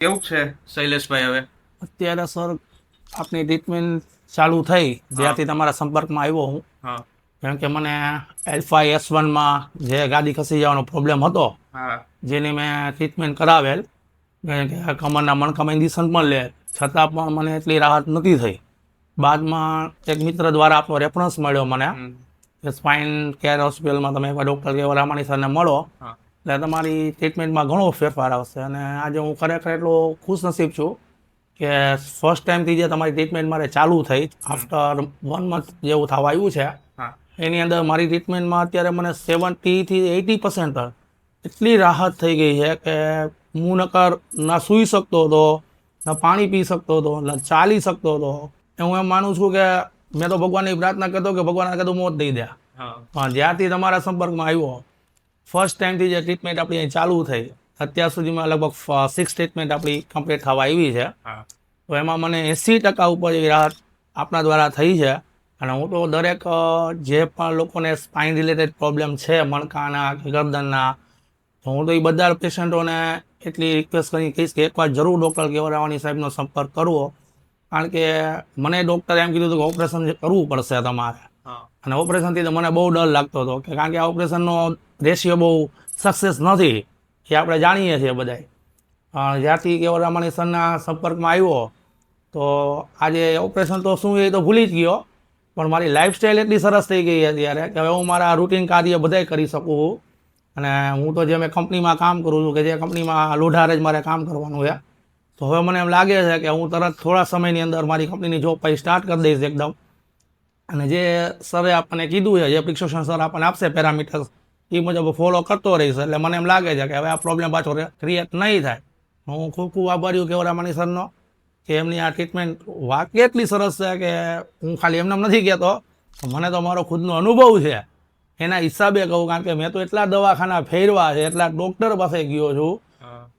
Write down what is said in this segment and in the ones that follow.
કેવું છે શૈલેષભાઈ હવે? અત્યારે સર આપની ટ્રીટમેન્ટ ચાલુ થઈ જ્યાંથી તમારા સંપર્કમાં આવ્યો હું. હા કારણ કે મને L5S1માં જે ગાદી ખસી જવાનો પ્રોબ્લેમ હતો હા જેની મેં ટ્રીટમેન્ટ કરાવેલ કારણ કે કમરના મણકામાં ઇન્જેક્શન પણ લે છતાં પણ મને એટલી રાહત નથી થઈ. બાદમાં એક મિત્ર દ્વારા આપનો રેફરન્સ મળ્યો મને કે સ્પાઇન કેર હોસ્પિટલમાં તમે એકવાર ડૉક્ટર કેવલ રામાણી સરને મળો હા એટલે તમારી ટ્રીટમેન્ટમાં ઘણો ફેરફાર આવશે. અને આજે હું ખરેખર એટલો ખુશનસીબ છું કે ફર્સ્ટ ટાઈમથી જે તમારી ટ્રીટમેન્ટ મારે ચાલુ થઈ આફ્ટર 1 મંથ જેવું થવા આવ્યું છે હા એની અંદર મારી ટ્રીટમેન્ટમાં અત્યારે મને 70થી 80% એટલી રાહત થઈ ગઈ છે કે હું નકર ના સૂઈ શકતો હતો, ના પાણી પી શકતો હતો, ના ચાલી શકતો હતો. હું એમ માનું છું કે મેં તો ભગવાનની પ્રાર્થના કરતો કે ભગવાન કીધું મોત દઈ દે. હા પણ જ્યારથી તમારા સંપર્કમાં આવ્યો ફર્સ્ટ ટાઈમથી જે ટ્રીટમેન્ટ આપણી અહીં ચાલુ થઈ અત્યાર સુધીમાં લગભગ 6 ટ્રીટમેન્ટ આપણી કમ્પ્લીટ થવા આવી છે. હા તો એમાં મને 80% ઉપર એવી રાહત આપણા દ્વારા થઈ છે. અને હું તો દરેક જે પણ લોકોને સ્પાઇન રિલેટેડ પ્રોબ્લેમ છે મણકાના કે ગરદનના, તો હું તો એ બધા પેશન્ટોને એટલી રિક્વેસ્ટ કરી કહીશ કે એકવાર જરૂર ડૉક્ટર કેવલ રામાણી સાહેબનો સંપર્ક કરવો. કારણ કે મને ડૉક્ટરે એમ કીધું હતું કે ઓપરેશન કરવું પડશે તમારે. હા અને ઓપરેશનથી તો મને બહુ ડર લાગતો હતો કે કારણ કે આ ઓપરેશનનો રેશિયો બહુ સક્સેસ નથી એ આપણે જાણીએ છીએ બધાય. જ્યારથી કેવલ રામાણી સરના સંપર્કમાં આવ્યો તો આજે ઓપરેશન તો શું એ તો ભૂલી જ ગયો પણ મારી લાઈફસ્ટાઈલ એટલી સરસ થઈ ગઈ અત્યારે કે હવે હું મારા રૂટીન કાર્ય બધાય કરી શકું. અને હું તો જે મેં કંપનીમાં કામ કરું છું કે જે કંપનીમાં લોઢારે જ મારે કામ કરવાનું છે તો હવે મને એમ લાગે છે કે હું તરત થોડા સમયની અંદર મારી કંપનીની જોબ પછી સ્ટાર્ટ કરી દઈશ એકદમ. અને જે સરે આપણને કીધું છે જે પ્રિસ્ક્રિપ્શન સર આપણને આપશે પેરામીટર્સ એ મુજબ ફોલો કરતો રહીશ એટલે મને એમ લાગે છે કે હવે આ પ્રોબ્લેમ પાછો ક્રિએટ નહીં થાય. હું ખૂબ ખૂબ આભારી કેવલ રામાણી સરનો કે એમની આ ટ્રીટમેન્ટ વાક્ય એટલી સરસ છે કે હું ખાલી એમને નથી કહેતો, મને તો મારો ખુદનો અનુભવ છે એના હિસાબે કહું. કારણ કે મેં તો એટલા દવાખાના ફેરવા છે, એટલા ડૉક્ટર પાસે ગયો છું,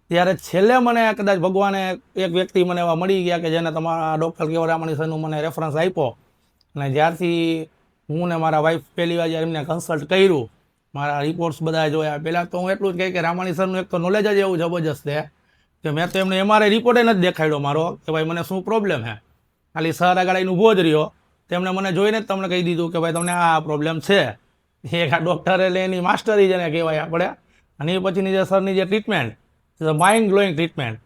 ત્યારે છેલ્લે મને કદાચ ભગવાને એક વ્યક્તિ મને એવા મળી ગયા કે જેને તમારા ડૉક્ટર કેવલ રામાણી સરનું મને રેફરન્સ આપ્યો. અને જ્યારથી હું ને મારા વાઈફ પહેલી વાર જ્યારે એમને કન્સલ્ટ કર્યું, મારા રિપોર્ટ્સ બધા જોયા, પહેલાં તો હું એટલું જ કહી કે રામાણી સરનું એક તો નોલેજ જ એવું જબરજસ્ત છે કે મેં તો એમને MRI રિપોર્ટે નથી દેખાડ્યો મારો કે ભાઈ મને શું પ્રોબ્લેમ છે. ખાલી સર આગળ આવીને ઊભો જ રહ્યો, તેમણે મને જોઈને જ તમને કહી દીધું કે ભાઈ તમને આ પ્રોબ્લેમ છે. એક આ ડૉક્ટર એટલે એની માસ્ટરી જેને કહેવાય આપણે. અને એ પછીની જે સરની જે ટ્રીટમેન્ટ માઇન્ડ બ્લોઈંગ ટ્રીટમેન્ટ.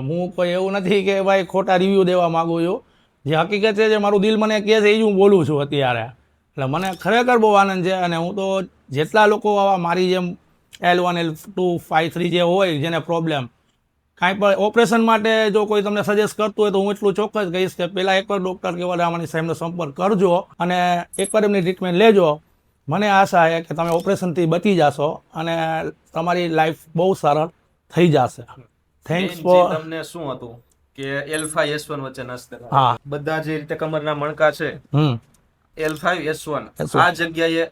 હું કોઈ એવું નથી કે ભાઈ ખોટા રિવ્યૂ દેવા માગું છું, જે હકીકત છે જે મારું દિલ મને કહે છે એ જ હું બોલું છું અત્યારે. એટલે મને ખરેખર બહુ આનંદ છે. અને હું તો જેટલા લોકો આવા મારી જેમ L1 L2 5 3 જે હોય જેને પ્રોબ્લેમ કાંઈ પણ ઓપરેશન માટે જો કોઈ તમને સજેસ્ટ કરતું હોય તો હું એટલું ચોક્કસ કહીશ કે પહેલાં એકવાર ડૉક્ટર કેવલ રામાણી સાહેબનો સંપર્ક કરજો અને એકવાર એમની ટ્રીટમેન્ટ લેજો. મને આશા છે કે તમે ઓપરેશનથી બચી જશો અને તમારી લાઈફ બહુ સરળ થઈ જશે. Thanks for. તમને શું હતું કે L5S1 વચ્ચે નસ દબાણ. હા બધા જે રીતે કમરના મણકા છે L5S1 S1. આ જગ્યાએ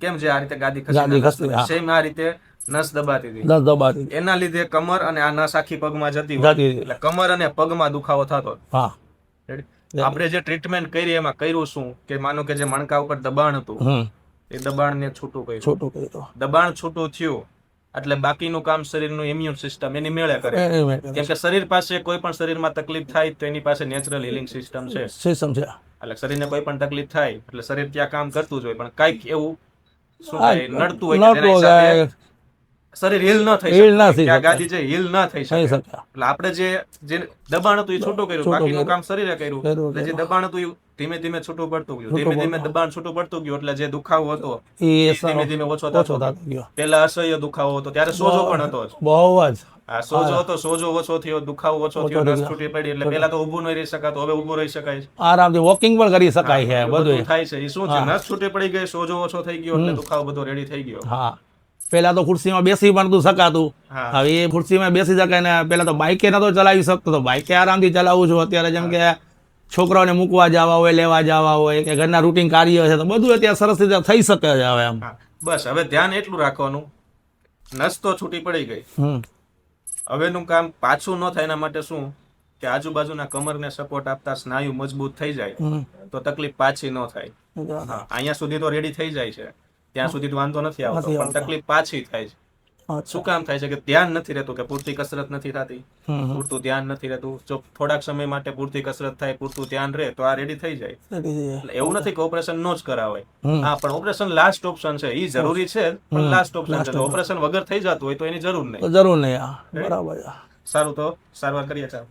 કેમ છે આ રીતે ગાદી ગાદી ખસી, ખસી હા. સેમ આ રીતે નસ દબાતી હતી. 10 દબાતી એના લીધે કમર અને આ નસ આખી પગમાં જતી જતી હોય હતી. એટલે કમર અને પગમાં દુખાવો થતો. હા આપણે જે ટ્રીટમેન્ટ કરી એમાં કર્યું શું કે માનો કે જે મણકા ઉપર દબાણ હતું એ દબાણને છૂટું કર્યું. છોટું કર્યું. દબાણ છૂટું થયું એટલે બાકીનું કામ શરીરનું ઇમ્યુન સિસ્ટમ એની મેળે કરે. કેમ કે શરીર પાસે કોઈ પણ શરીરમાં તકલીફ થાય તો એની પાસે નેચરલ હિલિંગ સિસ્ટમ છે. સિસ્ટમ છે. એટલે શરીરને કોઈ પણ તકલીફ થાય એટલે શરીર ત્યાં કામ કરતું જ હોય પણ કંઈક એવું શું થાય નડતું હોય કે જેના હિસાબે શરીર હીલ ન થઈ શકે. આ ગાદી છે હીલ ન થઈ શકે. એટલે આપણે જે દબાણ હતું એ છૂટું કર્યું, બાકીનું કામ શરીરે કર્યું. એટલે જે દબાણ હતું એ ધીમે ધીમે છૂટું પડતું ગયું. ધીમે ધીમે દબાણ છૂટું પડતું ગયું એટલે જે દુખાવો હતો એ ધીમે ધીમે ઓછો થતો ગયો. પહેલા અસહ્ય દુખાવો હતો, ત્યારે સોજો પણ હતો જ. બહુ જ. આ સોજો હતો, સોજો ઓછો થયો, દુખાવો ઓછો થયો, નસ છૂટી પડી. એટલે પહેલા તો ઊભું નહીં રહી શકાતું, હવે ઊભું રહી શકાય છે. આરામથી વોકિંગ પણ કરી શકાય છે. બધું થાય છે. એ શું છે નસ છૂટી પડી ગઈ, સોજો ઓછો થઈ ગયો એટલે દુખાવો બધો રેડી થઈ ગયો. હા પેલા તો ખુરશીમાં બેસી પણ નતું શકાતું, હવે એ ખુરશીમાં બેસી શકાય ને. પેલા તો બાઇકે નતો ચલાવી શકતો, તો બાઇકે આરામથી ચલાવું છું અત્યારે. જેમ કે છોકરાઓને મૂકવા જવા હોય, લેવા જવા હોય કે ઘરના રૂટીન કાર્ય છે તો બધું અત્યારે સરસ રીતે થઈ શકે છે હવે એમ. બસ હવે ધ્યાન એટલું રાખવાનું, નસ તો છૂટી પડી ગઈ, હવેનું કામ પાછું ન થાય એના માટે શું કે આજુબાજુના કમરને સપોર્ટ આપતા સ્નાયુ મજબૂત થઈ જાય તો તકલીફ પાછી ન થાય. અહીંયા સુધી તો રેડી થઈ જાય છે, ત્યાં સુધી તો વાંધો નથી આવતો, પણ તકલીફ પાછી થાય છે. શું કામ થાય છે કે ધ્યાન નથી રહેતું, કે પૂરતી કસરત નથી થતી, હમ. પૂરતું ધ્યાન નથી રહેતું. જો થોડાક સમય માટે પૂરતી કસરત થાય, પૂરતું ધ્યાન રહે તો આ રેડી થઈ જાય. એટલે એવું નથી કે ઓપરેશન નો જ કરાવાય. હા, પણ ઓપરેશન લાસ્ટ ઓપ્શન છે. એ જરૂરી છે પણ લાસ્ટ ઓપ્શન છે. ઓપરેશન વગર થઈ જતું હોય તો એની જરૂર નહીં. જરૂર નહીં. બરાબર. સારું, તો સારવાર કરીએ. ચાલો.